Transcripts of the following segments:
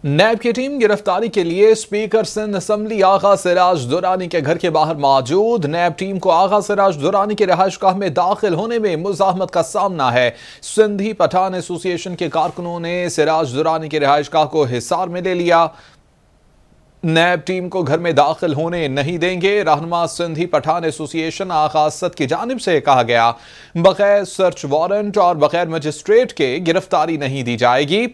NAB کی team گرفتاری کے لیے اسپیکر سندھ اسمبلی آغا سراج درانی کے گھر کے باہر موجود۔ نیب ٹیم کو آغا سراج درانی کے رہائش گاہ میں داخل ہونے میں مزاحمت کا سامنا ہے۔ سندھی پٹھان ایسوسی ایشن کے کارکنوں نے سراج درانی کے رہائش گاہ کو حصار میں لے لیا۔ نیب ٹیم کو گھر میں داخل ہونے نہیں دیں گے۔ رہنما سندھی پٹھان ایسوسی ایشن آغا اسد کی جانب سے کہا گیا، بغیر سرچ وارنٹ اور بغیر مجسٹریٹ کے گرفتاری نہیں دی جائے گی۔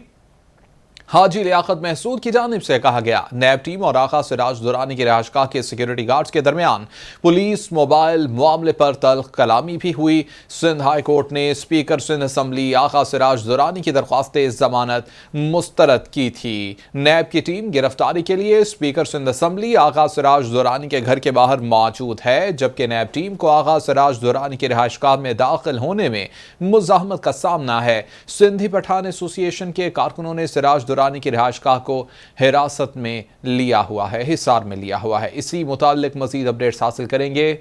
حاجی لیاقت محسود کی جانب سے کہا گیا، نیب ٹیم اور آغا سراج درانی کی رہائش گاہ کے سیکیورٹی گارڈز کے درمیان پولیس موبائل معاملے پر تلخ کلامی بھی ہوئی۔ سندھ ہائی کورٹ نے اسپیکر سندھ اسمبلی آغا سراج درانی کی درخواست ضمانت مسترد کی تھی۔ نیب کی ٹیم گرفتاری کے لیے اسپیکر سندھ اسمبلی آغا سراج درانی کے گھر کے باہر موجود ہے، جبکہ نیب ٹیم کو آغا سراج درانی کی رہائش گاہ میں داخل ہونے میں مزاحمت کا سامنا ہے۔ سندھی پٹھان ایسوسی ایشن کے کارکنوں نے سراج درانی کی رہائش گاہ کو حراست میں لیا ہوا ہے، حصار میں لیا ہوا ہے۔ اسی متعلق مزید اپڈیٹس حاصل کریں گے۔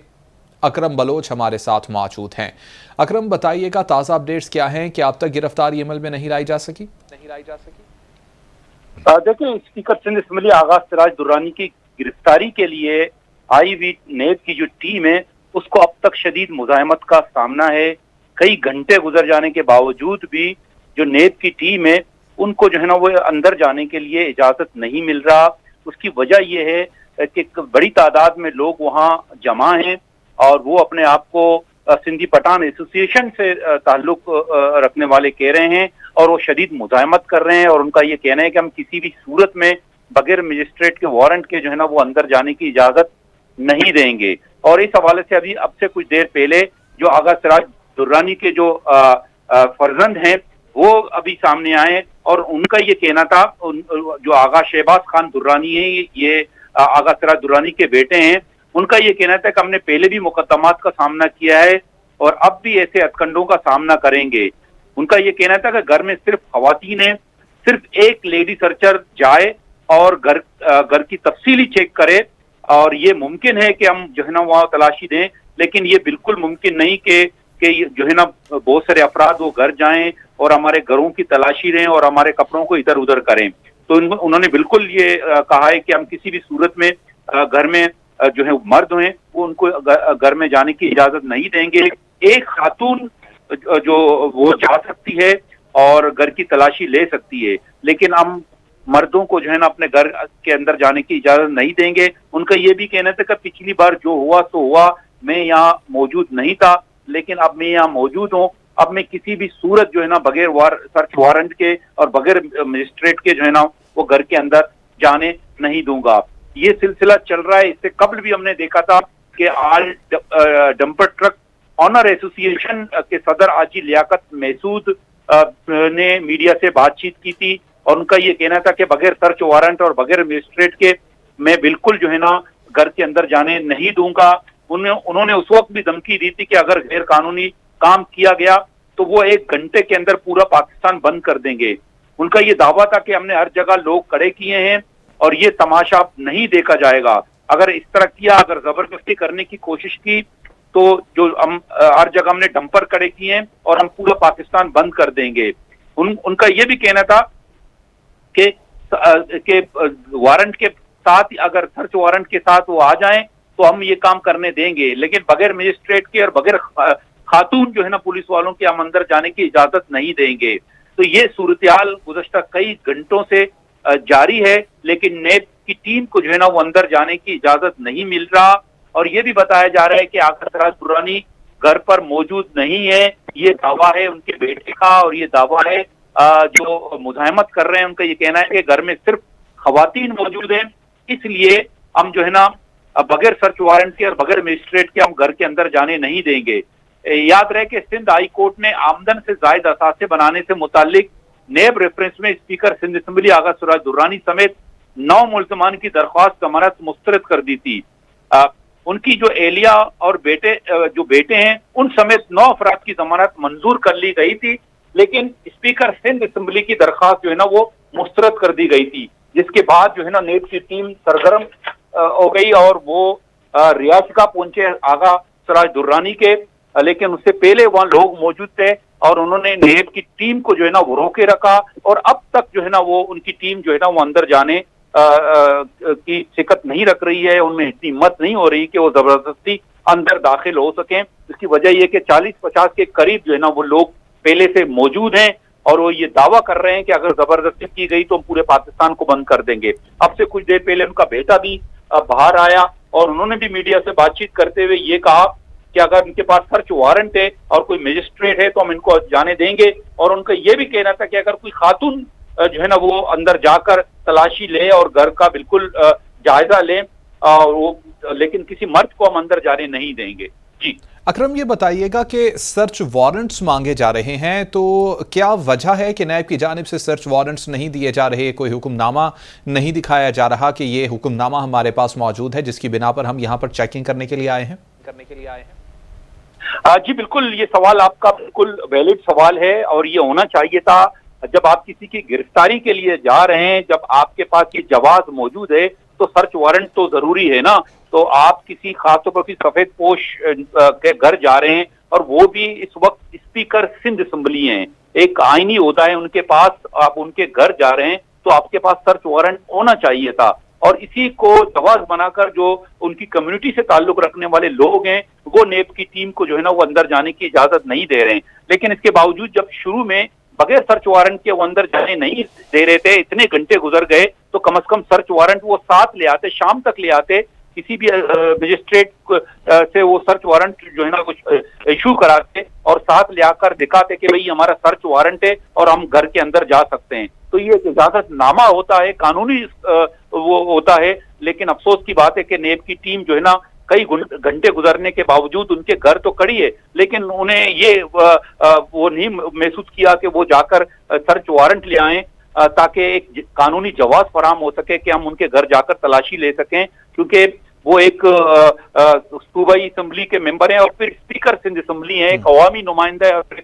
اکرم بلوچ ہمارے ساتھ موجود ہیں۔ اکرم، بتائیے گا تازہ اپڈیٹس کیا ہیں کہ اب تک گرفتاری عمل میں نہیں لائی جا سکی؟ دیکھیں، اسپیکر سندھ اسمبلی آغا سراج درانی کی گرفتاری کے لیے آئی ہوئی نیب کی جو ٹیم ہے اس کو اب تک شدید مزاحمت کا سامنا ہے۔ کئی گھنٹے گزر جانے کے باوجود بھی جو نیب کی ٹیم ہے ان کو جو ہے نا وہ اندر جانے کے لیے اجازت نہیں مل رہا۔ اس کی وجہ یہ ہے کہ بڑی تعداد میں لوگ وہاں جمع ہیں اور وہ اپنے آپ کو سندھی پٹھان ایسوسی ایشن سے تعلق رکھنے والے کہہ رہے ہیں اور وہ شدید مزاحمت کر رہے ہیں، اور ان کا یہ کہنا ہے کہ ہم کسی بھی صورت میں بغیر مجسٹریٹ کے وارنٹ کے جو ہے نا وہ اندر جانے کی اجازت نہیں دیں گے۔ اور اس حوالے سے اب سے کچھ دیر پہلے جو آغا سراج درانی کے جو فرزند ہیں وہ ابھی سامنے آئے، اور ان کا یہ کہنا تھا، جو آغا شہباز خان درانی ہیں، یہ آغا سراج درانی کے بیٹے ہیں، ان کا یہ کہنا تھا کہ ہم نے پہلے بھی مقدمات کا سامنا کیا ہے اور اب بھی ایسے ہتھکنڈوں کا سامنا کریں گے۔ ان کا یہ کہنا تھا کہ گھر میں صرف خواتین ہیں، صرف ایک لیڈی سرچر جائے اور گھر کی تفصیلی چیک کرے، اور یہ ممکن ہے کہ ہم جو ہے نا وہاں تلاشی دیں، لیکن یہ بالکل ممکن نہیں کہ جو ہے نا بہت سارے افراد وہ گھر جائیں اور ہمارے گھروں کی تلاشی لیں اور ہمارے کپڑوں کو ادھر ادھر کریں۔ تو انہوں نے بالکل یہ کہا ہے کہ ہم کسی بھی صورت میں گھر میں جو ہے مرد ہیں وہ ان کو گھر میں جانے کی اجازت نہیں دیں گے۔ ایک خاتون جو وہ جا سکتی ہے اور گھر کی تلاشی لے سکتی ہے، لیکن ہم مردوں کو جو ہے نا اپنے گھر کے اندر جانے کی اجازت نہیں دیں گے۔ ان کا یہ بھی کہنا تھا کہ پچھلی بار جو ہوا تو ہوا، میں یہاں موجود نہیں تھا لیکن اب میں یہاں موجود ہوں، اب میں کسی بھی صورت جو ہے نا بغیر سرچ وارنٹ کے اور بغیر مجسٹریٹ کے جو ہے نا وہ گھر کے اندر جانے نہیں دوں گا۔ یہ سلسلہ چل رہا ہے۔ اس سے قبل بھی ہم نے دیکھا تھا کہ آل ڈمپر ٹرک آنر ایسوسی ایشن کے صدر حاجی لیاقت محسود نے میڈیا سے بات چیت کی تھی، اور ان کا یہ کہنا تھا کہ بغیر سرچ وارنٹ اور بغیر مجسٹریٹ کے میں بالکل جو ہے نا گھر کے اندر جانے نہیں دوں گا۔ انہوں نے اس وقت بھی دھمکی دی تھی کہ اگر غیر قانونی کام کیا گیا تو وہ 1 گھنٹے کے اندر پورا پاکستان بند کر دیں گے۔ ان کا یہ دعویٰ تھا کہ ہم نے ہر جگہ لوگ کھڑے کیے ہیں اور یہ تماشا نہیں دیکھا جائے گا۔ اگر اس طرح کیا، اگر زبردستی کرنے کی کوشش کی تو جو ہم ہر جگہ ہم نے ڈمپر کھڑے کیے ہیں اور ہم پورا پاکستان بند کر دیں گے۔ ان کا یہ بھی کہنا تھا کہ وارنٹ کے ساتھ، اگر سرچ وارنٹ کے ساتھ وہ آ جائیں تو ہم یہ کام کرنے دیں گے، لیکن بغیر مجسٹریٹ کے اور بغیر خاتون جو ہے نا پولیس والوں کے ہم اندر جانے کی اجازت نہیں دیں گے۔ تو یہ صورتحال گزشتہ کئی گھنٹوں سے جاری ہے، لیکن نیب کی ٹیم کو جو ہے نا وہ اندر جانے کی اجازت نہیں مل رہا، اور یہ بھی بتایا جا رہا ہے کہ آغا سراج درانی گھر پر موجود نہیں ہے۔ یہ دعویٰ ہے ان کے بیٹے کا، اور یہ دعویٰ ہے جو مزاحمت کر رہے ہیں ان کا یہ کہنا ہے کہ گھر میں صرف خواتین موجود ہیں، اس لیے ہم جو ہے نا بغیر سرچ وارنٹ کے اور بغیر مجسٹریٹ کے ہم گھر کے اندر جانے نہیں دیں گے۔ یاد رہے کہ سندھ ہائی کورٹ نے آمدن سے زائد اثاثے بنانے سے متعلق نیب ریفرنس میں اسپیکر سندھ اسمبلی آغا سراج درانی سمیت 9 ملزمان کی درخواست ضمانت مسترد کر دی تھی۔ ان کی جو اہلیہ اور بیٹے ہیں ان سمیت 9 افراد کی ضمانت منظور کر لی گئی تھی، لیکن اسپیکر سندھ اسمبلی کی درخواست جو ہے نا وہ مسترد کر دی گئی تھی، جس کے بعد جو ہے نا نیب کی ٹیم سرگرم ہو گئی اور وہ رہائش گاہ پہنچے آغا سراج درانی کے، لیکن اس سے پہلے وہاں لوگ موجود تھے اور انہوں نے نیب کی ٹیم کو جو ہے نا وہ روکے رکھا، اور اب تک جو ہے نا وہ ان کی ٹیم جو ہے نا وہ اندر جانے کی سکت نہیں رکھ رہی ہے، ان میں اتنی ہمت نہیں ہو رہی کہ وہ زبردستی اندر داخل ہو سکیں۔ اس کی وجہ یہ کہ 40-50 کے قریب جو ہے نا وہ لوگ پہلے سے موجود ہیں، اور وہ یہ دعویٰ کر رہے ہیں کہ اگر زبردستی کی گئی تو ہم پورے پاکستان کو بند کر دیں گے۔ اب سے کچھ دیر پہلے ان کا بیٹا بھی باہر آیا، اور انہوں نے بھی میڈیا سے بات چیت کرتے ہوئے یہ کہا کہ اگر ان کے پاس سرچ وارنٹ ہے اور کوئی مجسٹریٹ ہے تو ہم ان کو جانے دیں گے، اور ان کا یہ بھی کہنا تھا کہ اگر کوئی خاتون جو ہے نا وہ اندر جا کر تلاشی لے اور گھر کا بالکل جائزہ لیں، لیکن کسی مرد کو ہم اندر جانے نہیں دیں گے۔ جی اکرم، یہ بتائیے گا کہ سرچ وارنٹس مانگے جا رہے ہیں تو کیا وجہ ہے کہ نیب کی جانب سے سرچ وارنٹس نہیں دیے جا رہے؟ کوئی حکم نامہ نہیں دکھایا جا رہا کہ یہ حکم نامہ ہمارے پاس موجود ہے جس کی بنا پر ہم یہاں پر چیکنگ کرنے کے لیے آئے ہیں؟ جی بالکل، یہ سوال آپ کا بالکل ویلڈ سوال ہے، اور یہ ہونا چاہیے تھا جب آپ کسی کی گرفتاری کے لیے جا رہے ہیں، جب آپ کے پاس یہ جواز موجود ہے تو سرچ وارنٹ تو ضروری ہے نا۔ تو آپ کسی خاص طور پر سفید پوش کے گھر جا رہے ہیں، اور وہ بھی اس وقت اسپیکر سندھ اسمبلی ہیں، ایک آئینی عہدہ ہے ان کے پاس، آپ ان کے گھر جا رہے ہیں تو آپ کے پاس سرچ وارنٹ ہونا چاہیے تھا۔ اور اسی کو جواز بنا کر جو ان کی کمیونٹی سے تعلق رکھنے والے لوگ ہیں وہ نیب کی ٹیم کو جو ہے نا وہ اندر جانے کی اجازت نہیں دے رہے ہیں، لیکن اس کے باوجود جب شروع میں بغیر سرچ وارنٹ کے وہ اندر جانے نہیں دے رہے تھے، اتنے گھنٹے گزر گئے تو کم از کم سرچ وارنٹ وہ ساتھ لے آتے، شام تک لے آتے، کسی بھی مجسٹریٹ سے وہ سرچ وارنٹ جو ہے نا کچھ ایشو کراتے اور ساتھ لے آ کر دکھاتے کہ بھئی ہمارا سرچ وارنٹ ہے اور ہم گھر کے اندر جا سکتے ہیں۔ تو یہ ایک اجازت نامہ ہوتا ہے، قانونی وہ ہوتا ہے، لیکن افسوس کی بات ہے کہ نیب کی ٹیم جو ہے نا کئی گھنٹے گزرنے کے باوجود ان کے گھر تو کڑی ہے، لیکن انہیں یہ وہ نہیں محسوس کیا کہ وہ جا کر سرچ وارنٹ لے آئیں تاکہ ایک قانونی جواز فراہم ہو سکے کہ ہم ان کے گھر جا کر تلاشی لے سکیں، کیونکہ وہ ایک صوبائی اسمبلی کے ممبر ہیں اور پھر اسپیکر سندھ اسمبلی ہیں، ایک عوامی نمائندہ ہے اور پھر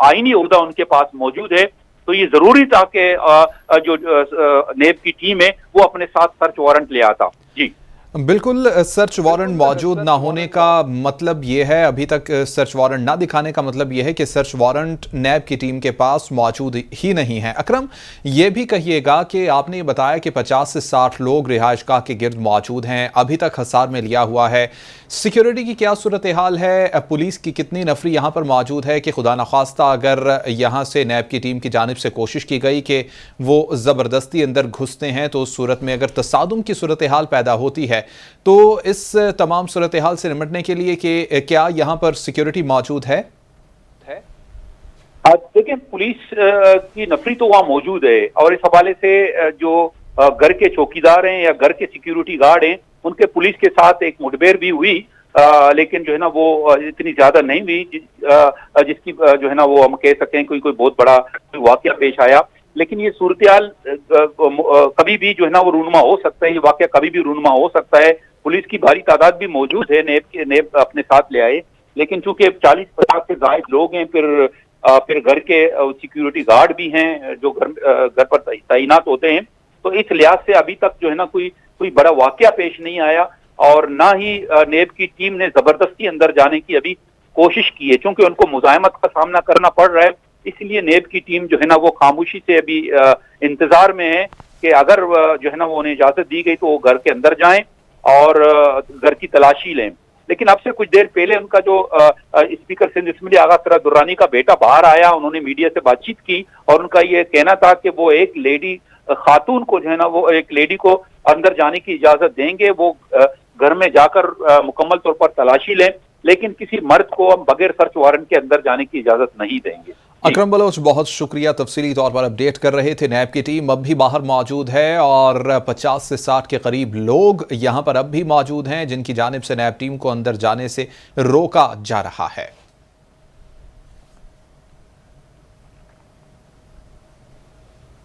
آئینی عہدہ ان کے پاس موجود ہے۔ تو یہ ضروری تھا کہ جو نیب کی ٹیم ہے وہ اپنے ساتھ سرچ وارنٹ لے آتا۔ جی بالکل، سرچ وارنٹ موجود نہ ہونے کا مطلب یہ ہے، ابھی تک سرچ وارنٹ نہ دکھانے کا مطلب یہ ہے کہ سرچ وارنٹ نیب کی ٹیم کے پاس موجود ہی نہیں ہے۔ اکرم، یہ بھی کہیے گا کہ آپ نے یہ بتایا کہ 50 سے 60 لوگ رہائش گاہ کے گرد موجود ہیں، ابھی تک حصار میں لیا ہوا ہے، سیکیورٹی کی کیا صورتحال ہے؟ پولیس کی کتنی نفری یہاں پر موجود ہے کہ خدا نخواستہ اگر یہاں سے نیب کی ٹیم کی جانب سے کوشش کی گئی کہ وہ زبردستی اندر گھستے ہیں تو اس صورت میں اگر تصادم کی صورتحال پیدا ہوتی ہے تو اس تمام صورتحال سے نمٹنے کے لیے کہ کیا یہاں پر سیکیورٹی موجود ہے؟ دیکھیں، پولیس کی نفری تو وہاں موجود ہے، اور اس حوالے سے جو گھر کے چوکیدار ہیں یا گھر کے سیکیورٹی گارڈ ہیں ان کے پولیس کے ساتھ ایک مٹبیر بھی ہوئی، لیکن جو ہے نا وہ اتنی زیادہ نہیں ہوئی جس کی جو ہے نا وہ ہم کہہ سکیں کوئی بہت بڑا واقعہ پیش آیا۔ لیکن یہ صورتحال کبھی بھی جو ہے نا وہ رونما ہو سکتا ہے، یہ واقعہ کبھی بھی رونما ہو سکتا ہے۔ پولیس کی بھاری تعداد بھی موجود ہے، نیب اپنے ساتھ لے آئے، لیکن چونکہ 40-50 سے زائد لوگ ہیں، پھر گھر کے سیکیورٹی گارڈ بھی ہیں جو گھر پر تعینات ہوتے ہیں، تو اس لحاظ سے ابھی تک جو ہے نا کوئی بڑا واقعہ پیش نہیں آیا، اور نہ ہی نیب کی ٹیم نے زبردستی اندر جانے کی ابھی کوشش کی ہے، چونکہ ان کو مزاحمت کا سامنا کرنا پڑ رہا ہے، اس لیے نیب کی ٹیم جو ہے نا وہ خاموشی سے ابھی انتظار میں ہے کہ اگر جو ہے نا وہ انہیں اجازت دی گئی تو وہ گھر کے اندر جائیں اور گھر کی تلاشی لیں۔ لیکن اب سے کچھ دیر پہلے ان کا جو اسپیکر سندھ اسمبلی آغا سراج درانی کا بیٹا باہر آیا، انہوں نے میڈیا سے بات چیت کی اور ان کا یہ کہنا تھا کہ وہ ایک لیڈی خاتون کو جو ہے نا وہ ایک لیڈی کو اندر جانے کی اجازت دیں گے، وہ گھر میں جا کر مکمل طور پر تلاشی لیں، لیکن کسی مرد کو ہم بغیر سرچ وارنٹ کے اندر جانے کی اجازت نہیں دیں گے۔ اکرم بلوچ، بہت شکریہ، تفصیلی طور پر اپڈیٹ کر رہے تھے۔ نیب کی ٹیم اب بھی باہر موجود ہے اور 50 سے 60 کے قریب لوگ یہاں پر اب بھی موجود ہیں جن کی جانب سے نیب ٹیم کو اندر جانے سے روکا جا رہا ہے۔